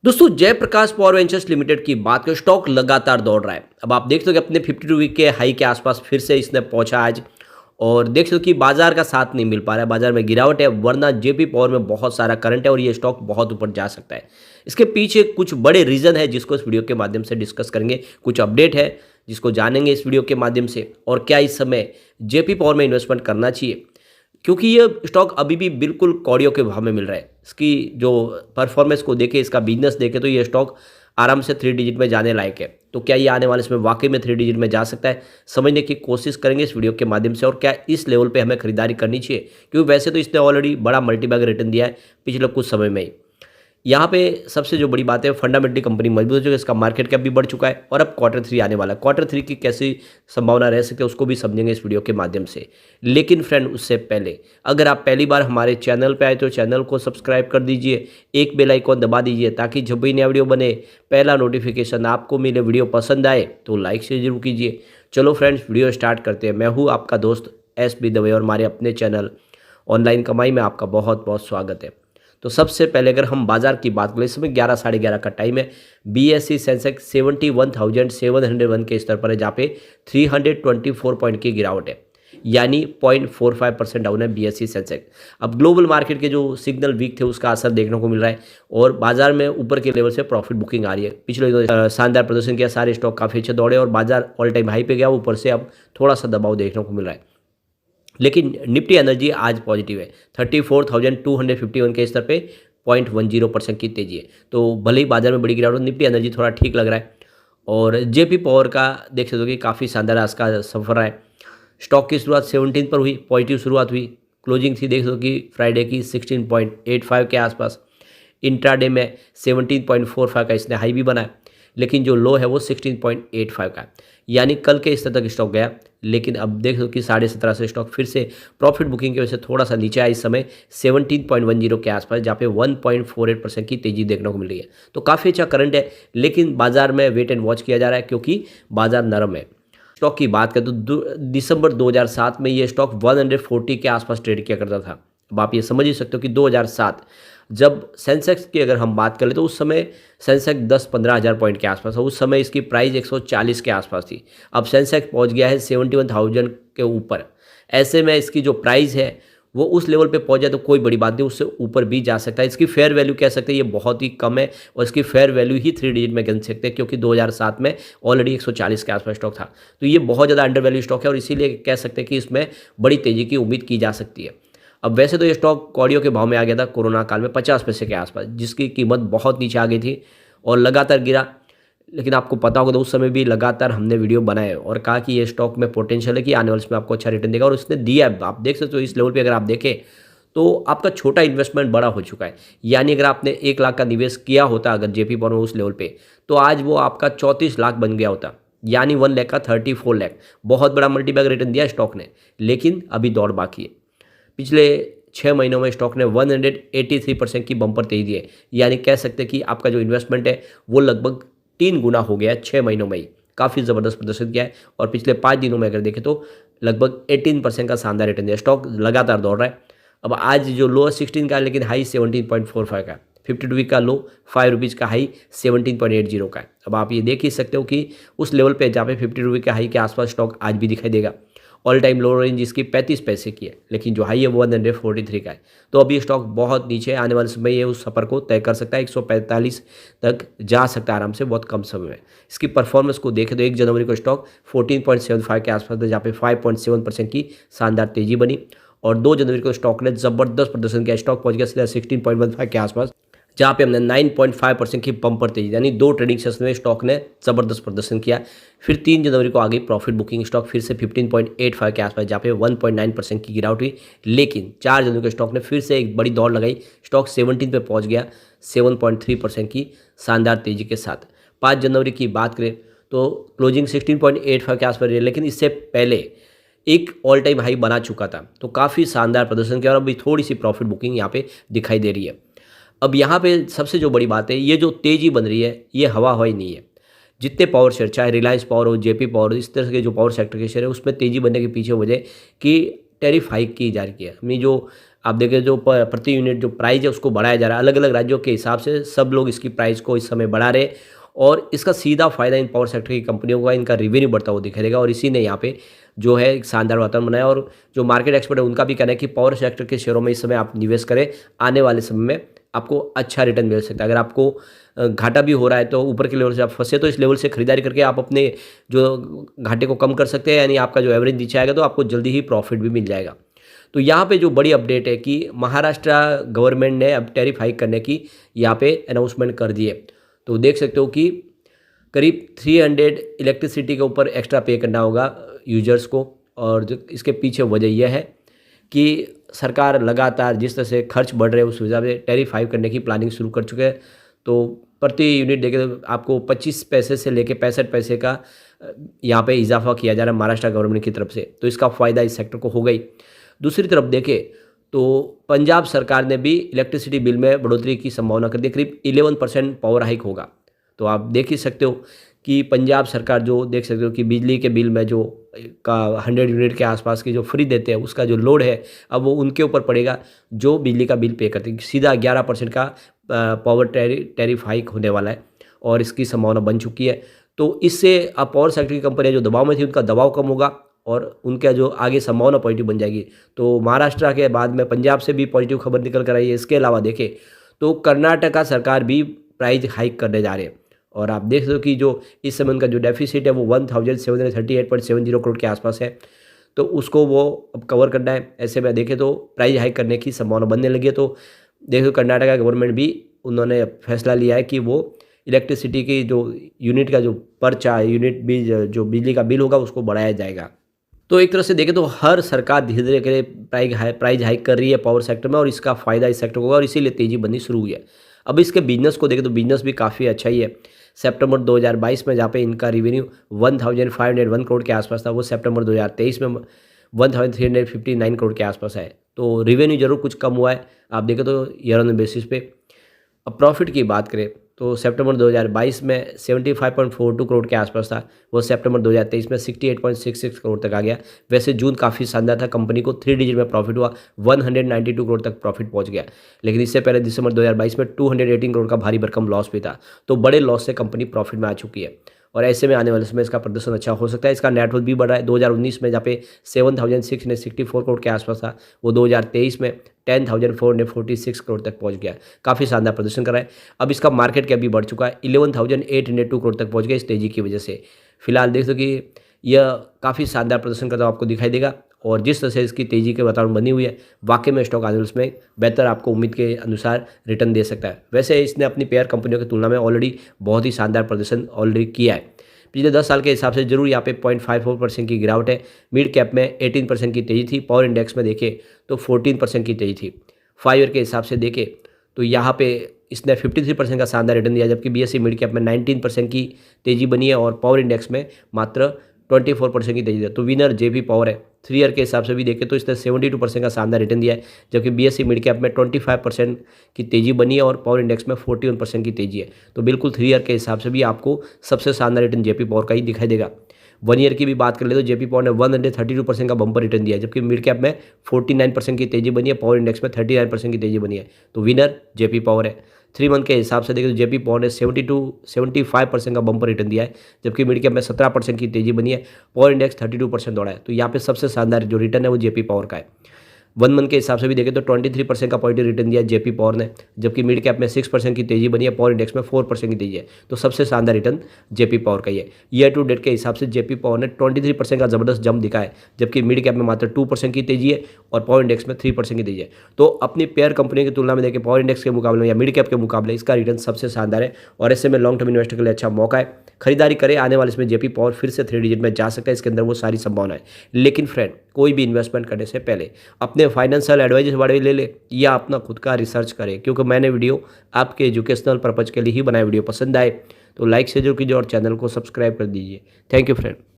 दोस्तों Jayaprakash power ventures limited की बात करें, स्टॉक लगातार दौड़ रहा है। अब आप देख सकते हो कि अपने 52 वीक के हाई के आसपास फिर से इसने पहुंचा आज। और देख सकते हो कि बाजार का साथ नहीं मिल पा रहा है, बाजार में गिरावट है, वरना जेपी पावर में बहुत सारा करंट है और ये स्टॉक बहुत ऊपर जा सकता है। इसके पीछे कुछ बड़े रीजन है जिसको इस वीडियो के माध्यम से डिस्कस करेंगे। कुछ अपडेट है जिसको जानेंगे इस वीडियो के माध्यम से, और क्या इस समय जेपी पावर में इन्वेस्टमेंट करना चाहिए, क्योंकि ये स्टॉक अभी भी बिल्कुल कौड़ियों के भाव में मिल रहा है। इसकी जो परफॉर्मेंस को देखे, इसका बिजनेस देखे, तो ये स्टॉक आराम से 3 डिजिट में जाने लायक है। तो क्या ये आने वाले समय वाकई में 3 डिजिट में जा सकता है, समझने की कोशिश करेंगे इस वीडियो के माध्यम से। और क्या इस लेवल पे हमें खरीदारी करनी चाहिए, क्योंकि वैसे तो इसने ऑलरेडी बड़ा मल्टीबैग रिटर्न दिया है पिछले कुछ समय में ही। यहाँ पे सबसे जो बड़ी बात है, फंडामेंटली कंपनी मजबूत हो चुकी है, इसका मार्केट कैप भी बढ़ चुका है और अब क्वार्टर 3 आने वाला है। क्वार्टर 3 की कैसी संभावना रह सकती है उसको भी समझेंगे इस वीडियो के माध्यम से। लेकिन फ्रेंड, उससे पहले अगर आप पहली बार हमारे चैनल पे आए तो चैनल को सब्सक्राइब कर दीजिए, एक बेल आइकॉन दबा दीजिए, ताकि जब भी नया वीडियो बने पहला नोटिफिकेशन आपको मिले। वीडियो पसंद आए तो लाइक शेयर जरूर कीजिए। चलो फ्रेंड्स, वीडियो स्टार्ट करते हैं। मैं हूँ आपका दोस्त एस बी दवे और हमारे अपने चैनल ऑनलाइन कमाई में आपका बहुत बहुत स्वागत है। तो सबसे पहले अगर हम बाजार की बात करें, इस समय 11 साढ़े 11 का टाइम है। बीएसई सेंसेक्स 71,701 के स्तर पर है, जहाँ पे 324 पॉइंट की गिरावट है, यानी 0.45% डाउन है बीएसई सेंसेक्स। अब ग्लोबल मार्केट के जो सिग्नल वीक थे उसका असर देखने को मिल रहा है और बाजार में ऊपर के लेवल से प्रॉफिट बुकिंग आ रही है। पिछले शानदार प्रदर्शन किया, सारे स्टॉक काफ़ी अच्छे दौड़े और बाजार ऑल टाइम हाई पे गया। ऊपर से अब थोड़ा सा दबाव देखने को मिल रहा है, लेकिन निफ्टी एनर्जी आज पॉजिटिव है। 34,251 के स्तर पे 0.10% की तेजी है। तो भले ही बाजार में बड़ी गिरावट, निफ्टी एनर्जी थोड़ा ठीक लग रहा है। और जेपी पावर का देख सकते हो कि काफ़ी शानदार आज का सफर रहा है। स्टॉक की शुरुआत 17 पर हुई, पॉजिटिव शुरुआत हुई। क्लोजिंग थी देख सकते हो कि फ्राइडे की 16.85 के आसपास। इंट्राडे में 17.45 का इसने हाई भी बनाया, लेकिन जो लो है वो 16.85 का है, यानी कल के स्तर तक स्टॉक गया। लेकिन अब देख लो कि 17.5 से स्टॉक फिर से प्रॉफिट बुकिंग की वजह से थोड़ा सा नीचे आया, इस समय 17.10 के आसपास, जहाँ पे 1.48% की तेजी देखने को मिल रही है। तो काफ़ी अच्छा करंट है, लेकिन बाजार में वेट एंड वॉच किया जा रहा है क्योंकि बाजार नरम है। स्टॉक की बात करें तो दिसंबर 2007 में ये स्टॉक 140 के आसपास ट्रेड किया करता था। अब आप ये समझ ही सकते हो कि 2007 जब सेंसेक्स की अगर हम बात करें तो उस समय सेंसेक्स 10-15 हज़ार पॉइंट के आसपास था। उस समय इसकी प्राइस 140 के आसपास थी। अब सेंसेक्स पहुंच गया है 71,000 के ऊपर। ऐसे में इसकी जो प्राइस है वो उस लेवल पे पहुंच जाए तो कोई बड़ी बात नहीं, उससे ऊपर भी जा सकता है। इसकी फेयर वैल्यू कह सकते हैं ये बहुत ही कम है, और इसकी फेयर वैल्यू ही 3 डिजिट में गिन सकते हैं, क्योंकि 2007 में ऑलरेडी 140 के आसपास स्टॉक था। तो ये बहुत ज़्यादा अंडर वैल्यू स्टॉक है और इसीलिए कह सकते हैं कि इसमें बड़ी तेज़ी की उम्मीद की जा सकती है। अब वैसे तो ये स्टॉक कौड़ियों के भाव में आ गया था कोरोना काल में 50 पैसे के आसपास, जिसकी कीमत बहुत नीचे आ गई थी और लगातार गिरा। लेकिन आपको पता होगा तो उस समय भी लगातार हमने वीडियो बनाए और कहा कि ये स्टॉक में पोटेंशियल है कि आने वाले समय आपको अच्छा रिटर्न देगा, और उसने दिया है। आप देख सकते हो इस लेवल पे अगर आप देखें तो आपका छोटा इन्वेस्टमेंट बड़ा हो चुका है। यानी अगर आपने 1 लाख का निवेश किया होता अगर जेपी पावर में उस लेवल पे, तो आज वो आपका 34 लाख बन गया होता, यानी 1 लाख का 34 लाख। बहुत बड़ा मल्टीबैग रिटर्न दिया स्टॉक ने, लेकिन अभी दौड़ बाकी है। पिछले 6 महीनों में स्टॉक ने 183% की बम्पर तेजी दी है, यानी कह सकते हैं कि आपका जो इन्वेस्टमेंट है वो लगभग 3 गुना हो गया है 6 महीनों में ही। काफ़ी ज़बरदस्त प्रदर्शन किया है और पिछले 5 दिनों में अगर देखें तो लगभग 18% का शानदार रिटर्न दिया। स्टॉक लगातार दौड़ रहा है। अब आज जो लो 16 का है, लेकिन हाई 17.45 का है। 52 वीक का लो 5 रुपीज़ का, हाई 17.80 का है। अब आप ये देख ही सकते हो कि उस लेवल पे जहाँ पे 52 वीक का हाई के आसपास स्टॉक आज भी दिखाई देगा। ऑल टाइम लो रेंज इसकी 35 पैसे की है, लेकिन जो हाई है वो 143 का है। तो अभी स्टॉक बहुत नीचे है, आने वाले समय ये उस सफ़र को तय कर सकता है, 145 तक जा सकता है आराम से बहुत कम समय में। इसकी परफॉर्मेंस को देखें तो 1 जनवरी को स्टॉक 14.75 के आसपास था, जहाँ पे 5.7% की शानदार तेजी बनी, और 2 जनवरी को स्टॉक ने ज़बरदस्त प्रदर्शन किया। स्टॉक पहुंच गया सीधा 16.15 के आसपास, जहाँ पे हमने 9.5% की बम्पर तेजी, यानी 2 ट्रेडिंग सेशन में स्टॉक ने ज़बरदस्त प्रदर्शन किया। फिर 3 जनवरी को आ गई प्रॉफिट बुकिंग, स्टॉक फिर से 15.85 के आसपास, जहाँ पे 1.9% की गिरावट हुई। लेकिन 4 जनवरी को स्टॉक ने फिर से एक बड़ी दौड़ लगाई, स्टॉक 17 पे पहुँच गया 7.3% की शानदार तेजी के साथ। 5 जनवरी की बात करें तो क्लोजिंग 16.85 के आसपास रही, लेकिन इससे पहले एक ऑल टाइम हाई बना चुका था। तो काफ़ी शानदार प्रदर्शन किया और अभी थोड़ी सी प्रॉफिट बुकिंग यहाँ पे दिखाई दे रही है। अब यहाँ पे सबसे जो बड़ी बात है, ये जो तेज़ी बन रही है ये हवा हवाई नहीं है। जितने पावर शेयर, चाहे रिलायंस पावर हो, जेपी पावर हो, इस तरह के जो पावर सेक्टर के शेयर है, उसमें तेज़ी बनने के पीछे वजह कि टैरिफ हाइक की जा रही है। अपनी जो आप देखें जो प्रति यूनिट जो प्राइस है उसको बढ़ाया जा रहा है। अलग अलग राज्यों के हिसाब से सब लोग इसकी प्राइस को इस समय बढ़ा रहे हैं और इसका सीधा फायदा इन पावर सेक्टर की कंपनियों को, इनका रेवेन्यू बढ़ता हुआ दिखाई देगा और इसी ने यहाँ पे जो है एक शानदार वातावरण बनाया। और जो मार्केट एक्सपर्ट है उनका भी कहना है कि पावर सेक्टर के शेयरों में इस समय आप निवेश करें, आने वाले समय में आपको अच्छा रिटर्न मिल सकता है। अगर आपको घाटा भी हो रहा है तो ऊपर के लेवल से आप फंसे तो इस लेवल से खरीदारी करके आप अपने जो घाटे को कम कर सकते हैं, यानी आपका जो एवरेज नीचे आएगा तो आपको जल्दी ही प्रॉफिट भी मिल जाएगा। तो यहाँ पे जो बड़ी अपडेट है कि महाराष्ट्र गवर्नमेंट ने अब टैरिफ हाइक करने की यहाँ पे अनाउंसमेंट कर दी है। तो देख सकते हो कि करीब 300 इलेक्ट्रिसिटी के ऊपर एक्स्ट्रा पे करना होगा यूजर्स को। और जो इसके पीछे वजह यह है कि सरकार लगातार जिस तरह से खर्च बढ़ रहे हैं उस हिसाब से टैरिफ हाइक करने की प्लानिंग शुरू कर चुके हैं। तो प्रति यूनिट देखें तो आपको 25 पैसे से लेकर 65 पैसे का यहाँ पे इजाफा किया जा रहा है महाराष्ट्र गवर्नमेंट की तरफ से। तो इसका फ़ायदा इस सेक्टर को हो गई। दूसरी तरफ देखें तो पंजाब सरकार ने भी इलेक्ट्रिसिटी बिल में बढ़ोतरी की संभावना कर दी, करीब 11% पावर हाइक होगा। तो आप देख ही सकते हो कि पंजाब सरकार जो देख सकते हो कि बिजली के बिल में जो का 100 यूनिट के आसपास की जो फ्री देते हैं उसका जो लोड है अब वो उनके ऊपर पड़ेगा जो बिजली का बिल पे करते हैं। सीधा 11% का पावर टैरिफ हाइक होने वाला है और इसकी संभावना बन चुकी है। तो इससे अब पावर सेक्टर की कंपनियां जो दबाव में थी उनका दबाव कम होगा और उनका जो आगे संभावना पॉजिटिव बन जाएगी। तो महाराष्ट्र के बाद में पंजाब से भी पॉजिटिव खबर निकल कर आई है। इसके अलावा देखें तो कर्नाटका सरकार भी प्राइस हाइक करने जा रहे हैं और आप देख सकते हो कि जो इस समय उनका जो डेफिसिट है वो 1738.70 करोड़ के आसपास है। तो उसको वो अब कवर करना है। ऐसे में देखें तो प्राइस हाइक करने की संभावना बनने लगी है। तो देखो कर्नाटका गवर्नमेंट भी उन्होंने फैसला लिया है कि वो इलेक्ट्रिसिटी की जो यूनिट का जो पर्चा यूनिट भी जो बिजली का बिल होगा उसको बढ़ाया जाएगा। तो एक तरह से देखें तो हर सरकार धीरे धीरे करके प्राइस हाइक कर रही है पावर सेक्टर में और इसका फ़ायदा इस सेक्टर को होगा और इसीलिए तेज़ी बननी शुरू हुई है। अब इसके बिजनेस को देखें तो बिजनेस भी काफ़ी अच्छा ही है। सितंबर 2022 में जहाँ पे इनका रेवेन्यू 1501 करोड़ के आसपास था वो सितंबर 2023 में 1359 करोड़ के आसपास है। तो रेवेन्यू जरूर कुछ कम हुआ है आप देखें तो ईयर ऑन बेसिस पे। अब प्रॉफिट की बात करें तो सितंबर 2022 में 75.42 करोड़ के आसपास था, वो सितंबर 2023 में 68.66 करोड़ तक आ गया। वैसे जून काफ़ी शानदार था, कंपनी को 3 डिजिट में प्रॉफिट हुआ, 192 करोड़ तक प्रॉफिट पहुंच गया। लेकिन इससे पहले दिसंबर 2022 में 218 करोड़ का भारी भरकम लॉस भी था। तो बड़े लॉस से कंपनी प्रॉफिट में आ चुकी है और ऐसे में आने वाले समय इसका प्रदर्शन अच्छा हो सकता है। इसका नेटवर्थ भी बढ़ रहा है। 2019 में जहाँ पे 7664 करोड़ के आसपास था वो 2023 में 10,446 करोड़ तक पहुंच गया। काफ़ी शानदार प्रदर्शन कर रहा है। अब इसका मार्केट कैप भी बढ़ चुका है, 11,802 करोड़ तक पहुंच गया इस तेज़ी की वजह से। फिलहाल देख सो कि यह काफ़ी शानदार प्रदर्शन करता हुआ आपको दिखाई देगा और जिस तरह से इसकी तेज़ी के वातावरण बनी हुई है वाकई में स्टॉक आने वाले में बेहतर आपको उम्मीद के अनुसार रिटर्न दे सकता है। वैसे इसने अपनी पेयर कंपनियों की तुलना में ऑलरेडी बहुत ही शानदार प्रदर्शन ऑलरेडी किया है। पिछले 10 साल के हिसाब से जरूर यहाँ पे 0.54% की गिरावट है। मिड कैप में 18% की तेज़ी थी। पावर इंडेक्स में देखें तो 14% की तेज़ी थी। 5 ईयर के हिसाब से देखें तो यहाँ पे इसने 53% का शानदार रिटर्न दिया, जबकि BSE मिड कैप में 19% की तेज़ी बनी है और पावर इंडेक्स में मात्र 24% की तेज़ी है। तो विनर JP पावर है। 3 ईयर के हिसाब से भी देखें तो इसने 72% का शानदार रिटर्न दिया है, जबकि BSE मिड कैप में 25% की तेज़ी बनी है और पावर इंडेक्स में 41% की तेज़ी है। तो बिल्कुल 3 ईयर के हिसाब से भी आपको सबसे शानदार रिटर्न JP पावर का ही दिखाई देगा। 1 ईयर की भी बात कर ले तो JP पावर ने 132% का बम्पर रिटर्न दिया है, जबकि मिड कैप में 49% की तेज़ी बनी है, पावर इंडेक्स में 39% की तेज़ी बनी है। तो विनर JP पावर है। 3 मंथ के हिसाब से देखें तो JP पावर ने 75% का बम्पर रिटर्न दिया है, जबकि मिड कैप में 17% की तेज़ी बनी है, पावर इंडेक्स 32% दौड़ा है। तो यहाँ पे सबसे शानदार जो रिटर्न है वो JP पावर का है। 1 मंथ के हिसाब से भी देखें तो 23% का पॉजिटिव रिटर्न दिया JP पावर ने, जबकि मिड कैप में 6% की तेज़ी बनी है, पावर इंडेक्स में 4% की तेज़ी है। तो सबसे शानदार रिटर्न JP पावर का ही है। ईयर टू डेट के हिसाब से JP पावर ने 23% का ज़बरदस्त जंप दिखा है, जबकि मिड कैप में मात्र 2% की तेज़ी है और पावर इंडेक्स में 3% की तेज़ी है। तो अपनी पेयर कंपनी की तुलना में देखें पावर इंडेक्स के मुकाबले में या मिड कैप के मुकाबले इसका रिटर्न सबसे शानदार है और ऐसे में लॉन्ग टर्म इन्वेस्टर के लिए अच्छा मौका है। खरीदारी करें, आने वाले इसमें JP पावर फिर से 3 डिजिट में जा सकता है, इसके अंदर वो सारी संभावना है। लेकिन फ्रेंड, कोई भी इन्वेस्टमेंट करने से पहले अपने फाइनेंशियल एडवाइजर वाले ले ले या अपना खुद का रिसर्च करें, क्योंकि मैंने वीडियो आपके एजुकेशनल पर्पज़ के लिए ही बनाया। वीडियो पसंद आए तो लाइक से जरूर कीजिए और चैनल को सब्सक्राइब कर दीजिए। Thank you friend.